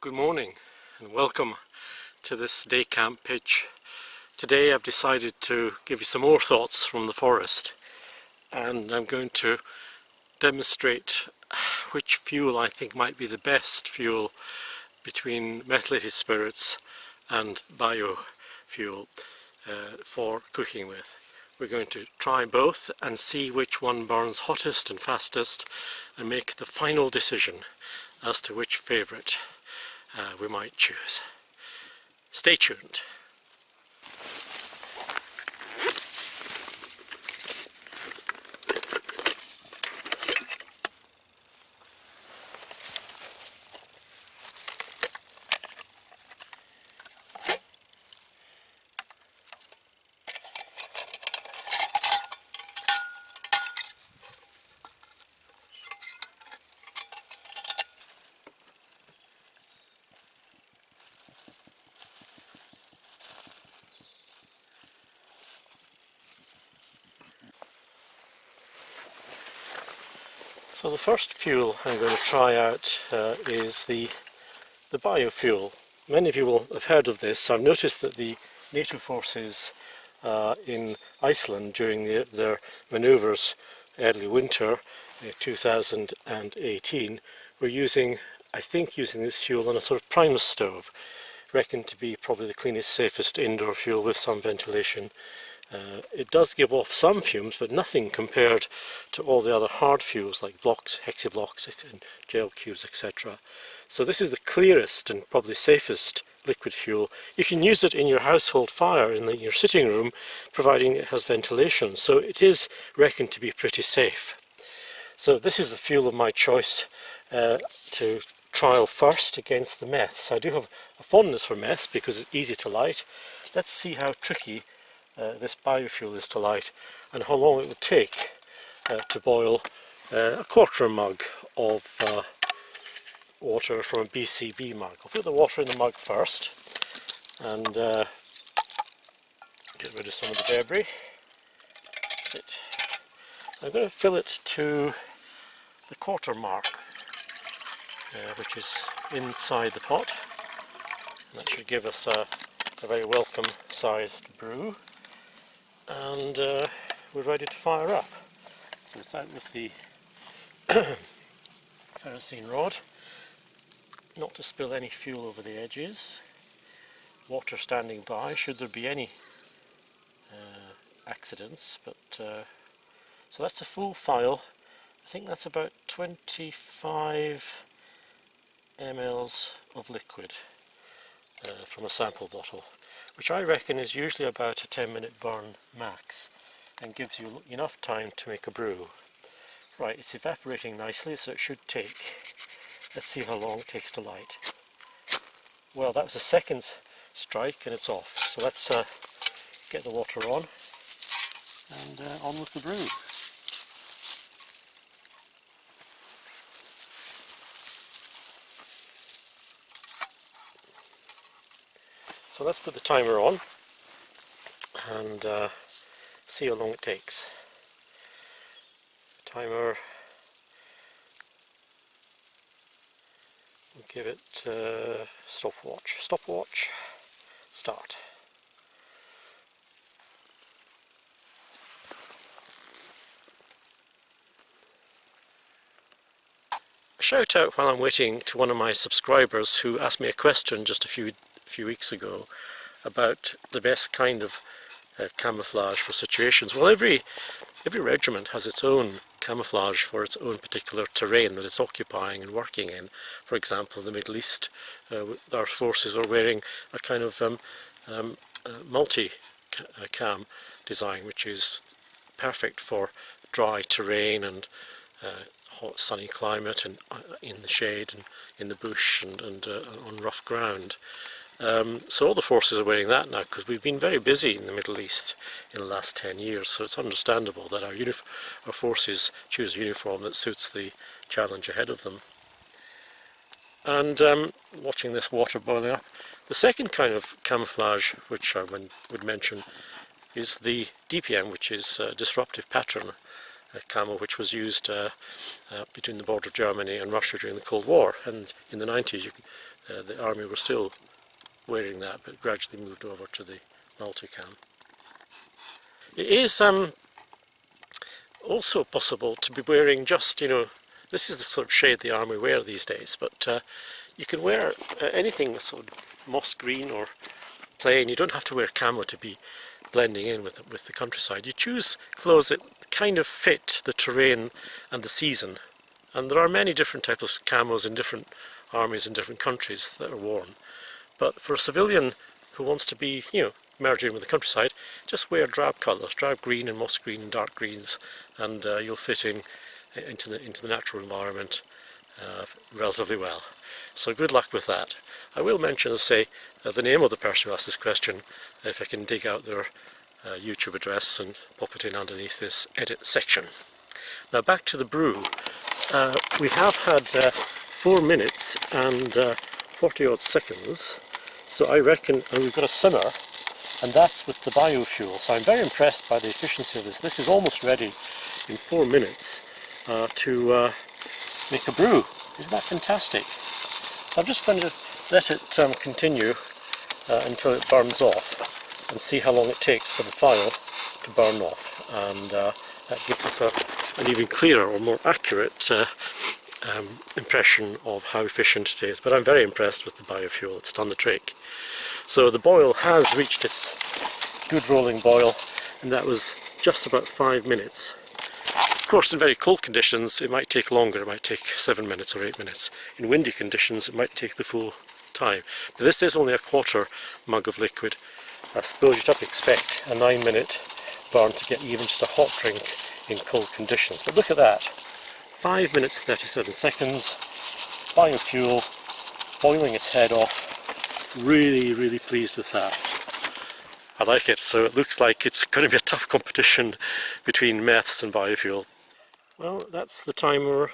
Good morning and welcome to this day camp pitch. Today I've decided to give you some more thoughts from the forest, and I'm going to demonstrate which fuel I think might be the best fuel between methylated spirits and biofuel for cooking with. We're going to try both and see which one burns hottest and fastest and make the final decision as to which favourite we might choose. Stay tuned. So the first fuel I'm going to try out is the biofuel. Many of you will have heard of this. I've noticed that the NATO forces in Iceland during their manoeuvres early winter 2018 were using this fuel on a sort of Primus stove, reckoned to be probably the cleanest, safest indoor fuel with some ventilation. It does give off some fumes, but nothing compared to all the other hard fuels like blocks, hexablocks and gel cubes, etc. So this is the clearest and probably safest liquid fuel. You can use it in your household fire in your sitting room, providing it has ventilation, so it is reckoned to be pretty safe. So this is the fuel of my choice to trial first against the Meths. I do have a fondness for Meths because it's easy to light. Let's see how tricky this biofuel is to light and how long it would take to boil a quarter mug of water from a BCB mug. I'll put the water in the mug first and get rid of some of the debris. That's it. I'm going to fill it to the quarter mark, which is inside the pot. And that should give us a very welcome sized brew. And we're ready to fire up. So it's out with the kerosene rod, not to spill any fuel over the edges, water standing by should there be any accidents, but so that's a full file. I think that's about 25 mLs of liquid from a sample bottle, which I reckon is usually about a 10-minute burn max and gives you enough time to make a brew. Right, it's evaporating nicely, so it should take, let's see how long it takes to light. Well, that was the second strike and it's off, so let's get the water on and on with the brew. So let's put the timer on and see how long it takes. The timer, we'll give it stopwatch, start. A shout out while I'm waiting to one of my subscribers who asked me a question just a few weeks ago about the best kind of camouflage for situations. Well, every regiment has its own camouflage for its own particular terrain that it's occupying and working in. For example, the Middle East, our forces are wearing a kind of multi-cam design, which is perfect for dry terrain and hot sunny climate and in the shade and in the bush and on rough ground. So all the forces are wearing that now because we've been very busy in the Middle East in the last 10 years, so it's understandable that our forces choose a uniform that suits the challenge ahead of them. And watching this water boiling up, the second kind of camouflage which I would mention is the DPM, which is disruptive pattern camo, which was used between the border of Germany and Russia during the Cold War, and in the 90s the army were still wearing that, but gradually moved over to the multicam. It is also possible to be wearing just, this is the sort of shade the army wear these days, but you can wear anything sort of moss green or plain. You don't have to wear camo to be blending in with the countryside. You choose clothes that kind of fit the terrain and the season. And there are many different types of camos in different armies in different countries that are worn. But for a civilian who wants to be, merging with the countryside, just wear drab colours, drab green and moss green and dark greens, and you'll fit into the natural environment relatively well. So good luck with that. I will mention, as I say, the name of the person who asked this question, if I can dig out their YouTube address and pop it in underneath this edit section. Now back to the brew. We have had 4 minutes and 40 odd seconds, so I reckon, and we've got a simmer, and that's with the biofuel. So I'm very impressed by the efficiency of this. This is almost ready in 4 minutes to make a brew. Isn't that fantastic? So I'm just going to let it continue until it burns off, and see how long it takes for the file to burn off, and that gives us an even clearer or more accurate impression of how efficient it is. But I'm very impressed with the biofuel. It's done the trick. So the boil has reached its good rolling boil, and that was just about 5 minutes. Of course, in very cold conditions it might take longer. It might take 7 minutes or 8 minutes. In windy conditions it might take the full time. But this is only a quarter mug of liquid. I suppose you'd have to expect a 9-minute burn to get even just a hot drink in cold conditions. But look at that. 5 minutes 37 seconds, biofuel boiling its head off. Really pleased with that. I like it. So it looks like it's going to be a tough competition between Meths and biofuel. Well, that's the timer.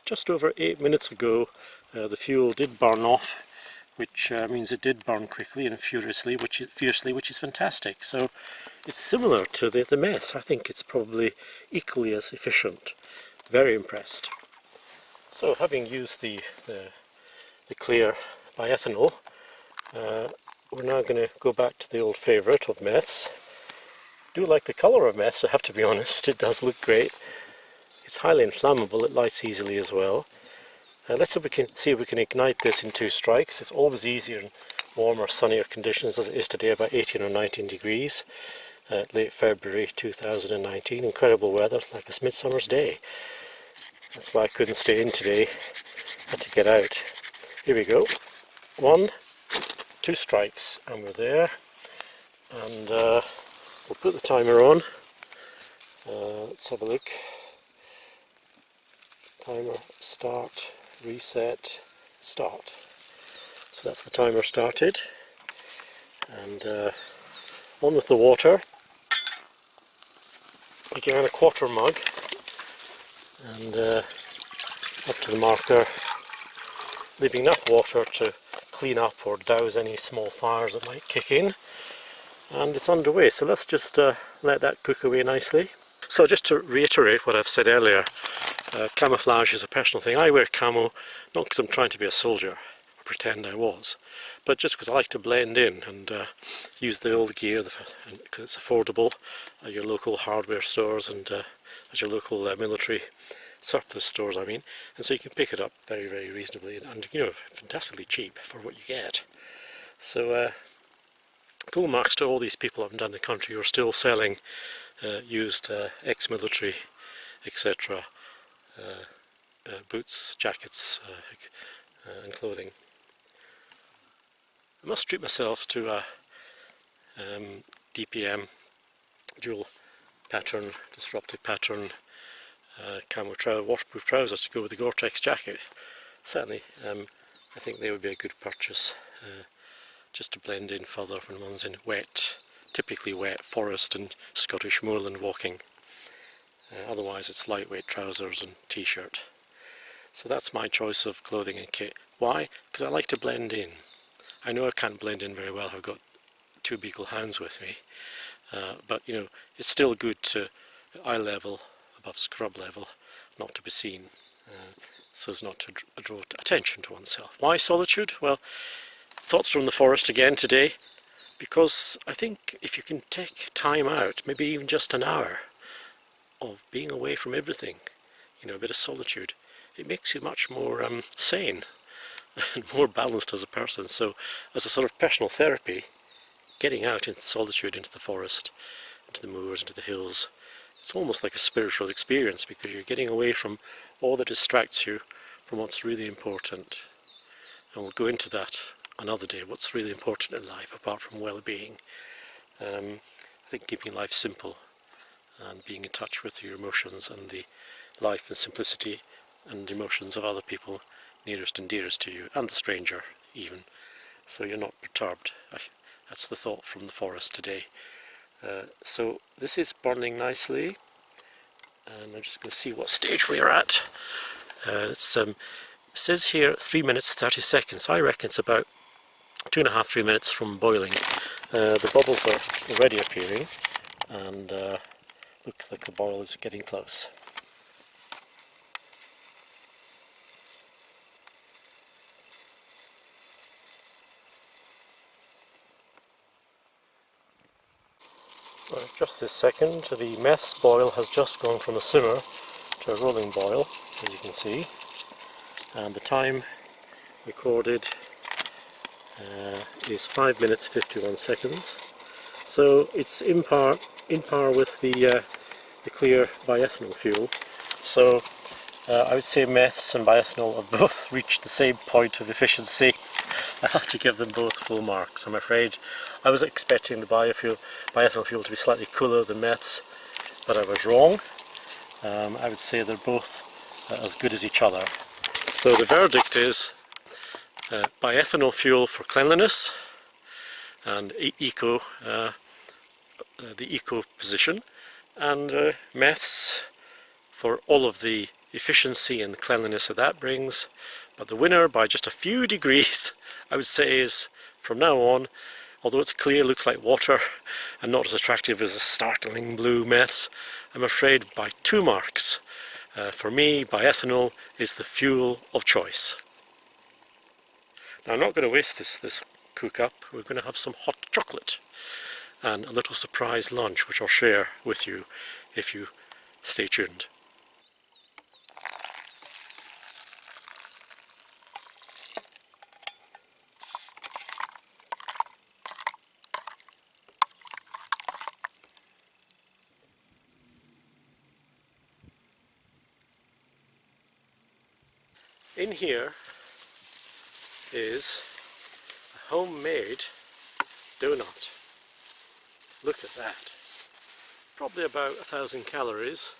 Just over 8 minutes ago the fuel did burn off, which means it did burn quickly and fiercely, which is fantastic. So it's similar to the Meths. I think it's probably equally as efficient. Very impressed. So having used the clear by ethanol, we're now going to go back to the old favourite of Meths. I do like the colour of Meths, I have to be honest. It does look great. It's highly inflammable, it lights easily as well. Let's see if we can ignite this in 2 strikes. It's always easier in warmer, sunnier conditions, as it is today, about 18 or 19 degrees. Late February 2019, incredible weather, like a midsummer's day. That's why I couldn't stay in today, had to get out. Here we go, 1, 2 strikes, and we're there. And we'll put the timer on. Let's have a look. Timer, start, reset, start. So that's the timer started. And on with the water. Again, a quarter mug. And up to the marker, leaving enough water to clean up or douse any small fires that might kick in. And it's underway, so let's just let that cook away nicely. So just to reiterate what I've said earlier, camouflage is a personal thing. I wear camo not because I'm trying to be a soldier or pretend I was, but just because I like to blend in and use the old gear because it's affordable at your local hardware stores and at your local military surplus stores, I mean, and so you can pick it up very reasonably and fantastically cheap for what you get. So full marks to all these people up and down the country who are still selling used ex-military, etc. Boots, jackets and clothing. I must treat myself to a DPM, dual pattern, disruptive pattern, camo waterproof trousers to go with the Gore-Tex jacket. Certainly I think they would be a good purchase, just to blend in further when one's in wet, typically wet forest and Scottish moorland walking. Otherwise it's lightweight trousers and t-shirt. So that's my choice of clothing and kit. Why? Because I like to blend in. I know I can't blend in very well, I've got 2 beagle hounds with me, but it's still good to eye level above scrub level not to be seen. so as not to draw attention to oneself. Why solitude? Well, thoughts from the forest again today, because I think if you can take time out, maybe even just an hour, of being away from everything, you know, a bit of solitude, it makes you much more sane and more balanced as a person. So as a sort of personal therapy, getting out into solitude, into the forest, into the moors, into the hills, it's almost like a spiritual experience, because you're getting away from all that distracts you from what's really important. And we'll go into that another day, what's really important in life apart from well-being. I think keeping life simple and being in touch with your emotions and the life and simplicity and emotions of other people nearest and dearest to you, and the stranger even, so you're not perturbed. That's the thought from the forest today. So this is burning nicely, and I'm just going to see what stage we're at. It says here 3 minutes 30 seconds. I reckon it's about 2.5–3 minutes from boiling. The bubbles are already appearing, and looks like the boil is getting close. Well, just this second, the Meths boil has just gone from a simmer to a rolling boil, as you can see, and the time recorded is 5 minutes 51 seconds. So it's in par with the clear bioethanol fuel. So I would say Meths and bioethanol have both reached the same point of efficiency. I have to give them both full marks, I'm afraid. I was expecting the bioethanol fuel to be slightly cooler than Meths, but I was wrong. I would say they're both as good as each other. So the verdict is bioethanol fuel for cleanliness and the eco position, and Meths for all of the efficiency and cleanliness that brings. But the winner by just a few degrees, I would say, is from now on, although it's clear, looks like water and not as attractive as a startling blue Meths, I'm afraid by 2 marks. For me, bioethanol is the fuel of choice. Now I'm not going to waste this cook up. We're going to have some hot chocolate and a little surprise lunch, which I'll share with you if you stay tuned. In here is a homemade donut. Look at that. Probably about 1,000 calories,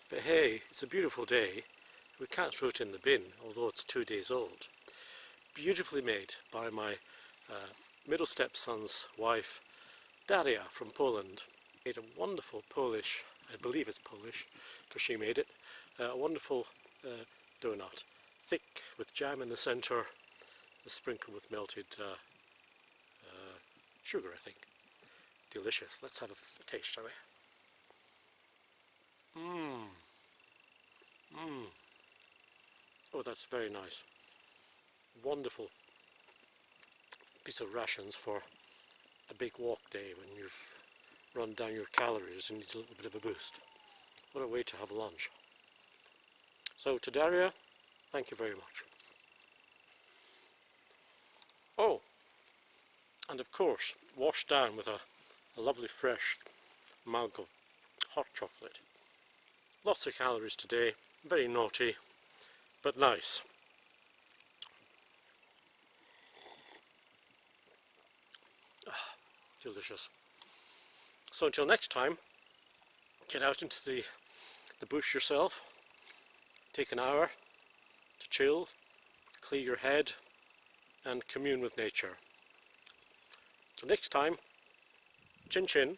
but hey, it's a beautiful day. We can't throw it in the bin, although it's 2 days old. Beautifully made by my middle stepson's wife, Daria from Poland. Made a wonderful Polish, I believe it's Polish, because she made it, a wonderful donut. Thick with jam in the centre, sprinkled with melted sugar, I think. Delicious. Let's have a taste, shall we? Oh, that's very nice. Wonderful piece of rations for a big walk day when you've run down your calories and need a little bit of a boost. What a way to have lunch. So to Daria, thank you very much. Oh, and of course, washed down with a lovely fresh mug of hot chocolate. Lots of calories today, very naughty, but nice. Ah, delicious. So until next time, get out into the bush yourself, take an hour to chill, clear your head, and commune with nature. So next time, chin chin.